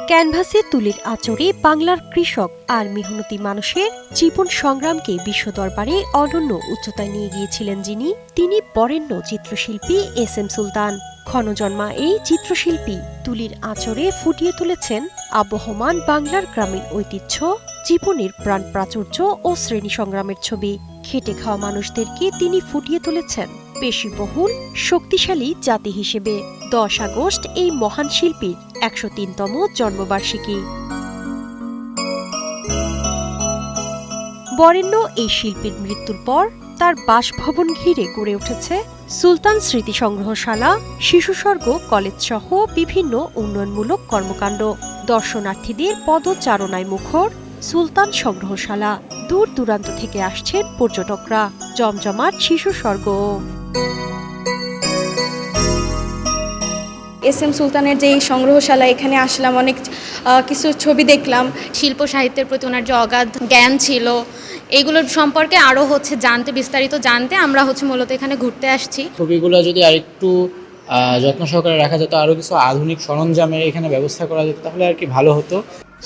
ক্যানভাসে তুলির আঁচড়ে বাংলার কৃষক আর মেহনতি মানুষের জীবন সংগ্রামকে বিশ্ব দরবারে অনন্য উচ্চতায় নিয়ে গিয়েছিলেন তিনি বরেণ্য চিত্রশিল্পী এস এম সুলতান। ক্ষণজন্মা এই চিত্রশিল্পী তুলির আঁচড়ে ফুটিয়ে তুলেছেন আবহমান বাংলার গ্রামীণ ঐতিহ্য, জীবনের প্রাণ প্রাচুর্য ও শ্রেণী সংগ্রামের ছবি। খেটে খাওয়া মানুষদেরকে তিনি ফুটিয়ে তুলেছেন পেশিবহুল শক্তিশালী জাতি হিসেবে। 10 আগস্ট এই মহান শিল্পীর 103তম জন্মবার্ষিকী। বরেণ্য এই শিল্পীর মৃত্যুর পর তার বাসভবন ঘিরে গড়ে উঠেছে সুলতান স্মৃতি সংগ্রহশালা, শিশুস্বর্গ কলেজ সহ বিভিন্ন উন্নয়নমূলক কর্মকাণ্ড। দর্শনার্থীদের পদচারণায় মুখর সুলতান সংগ্রহশালা। দূর দূরান্ত থেকে আসছেন পর্যটকরা। জমজমাট শিশুস্বর্গ। এস এম সুলতানের যে সংগ্রহশালা, এখানে আসলাম, অনেক কিছু ছবি দেখলাম। শিল্প সাহিত্যের প্রতি ওনার যে অগাধ জ্ঞান ছিল, এইগুলোর সম্পর্কে আরও বিস্তারিত জানতে আমরা মূলত এখানে ঘুরতে আসছি। ছবিগুলো যদি আরেকটু যত্ন সহকারে রাখা যেত, আরও কিছু আধুনিক সরঞ্জামের এখানে ব্যবস্থা করা যেত, তাহলে আর কি ভালো হতো।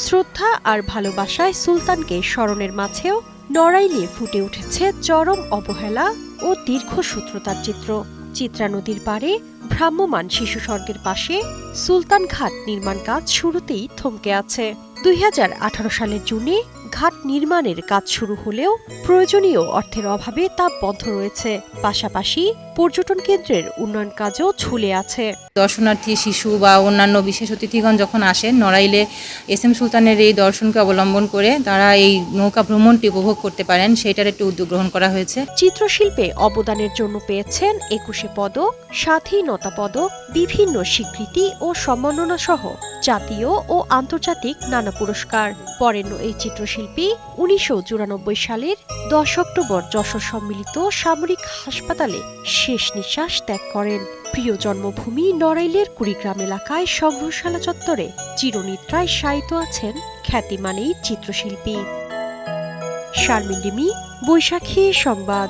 শ্রদ্ধা আর ভালোবাসায় সুলতানকে স্মরণের মাঝেও নড়াইলে ফুটে উঠেছে চরম অবহেলা ও দীর্ঘসূত্রতার চিত্র। চিত্রা নদীর পাড়ে ভ্রাম্যমাণ শিশুস্বর্গের পাশে সুলতান ঘাট নির্মাণ কাজ শুরুতেই থমকে আছে। 2018 সালের জুনে ঘাট নির্মাণের কাজ শুরু হলেও প্রয়োজনীয় অর্থের অভাবে তা বন্ধ রয়েছে। পাশাপাশি পর্যটন কেন্দ্রের উন্নয়ন কাজও ঝুলে আছে। দর্শনার্থী, শিশু বা অন্যান্য বিশেষ অতিথিগণ যখন আসেন নড়াইলে, এস এম সুলতানের এই দর্শনকে অবলম্বন করে তারা এই নৌকা ভ্রমণটি উপভোগ করতে পারেন, সেইটার একটি উদ্যোগ গ্রহণ করা হয়েছে। চিত্রশিল্পে অবদানের জন্য পেয়েছেন 21 পদক, স্বাধীনতা পদক, বিভিন্ন স্বীকৃতি ও সম্মাননা সহ জাতীয় ও আন্তর্জাতিক নানা পুরস্কার। বরেণ্য এই চিত্রশিল্পী 1994 সালের 10 অক্টোবর যশোর সম্মিলিত সামরিক হাসপাতালে শেষ নিঃশ্বাস ত্যাগ করেন। প্রিয় জন্মভূমি নড়াইলের কুড়িগ্রাম এলাকায় সংগ্রহশালা চত্বরে চিরনিদ্রায় শায়িত আছেন খ্যাতিমান এই চিত্রশিল্পী। শারমিন ডিমি, বৈশাখী সংবাদ।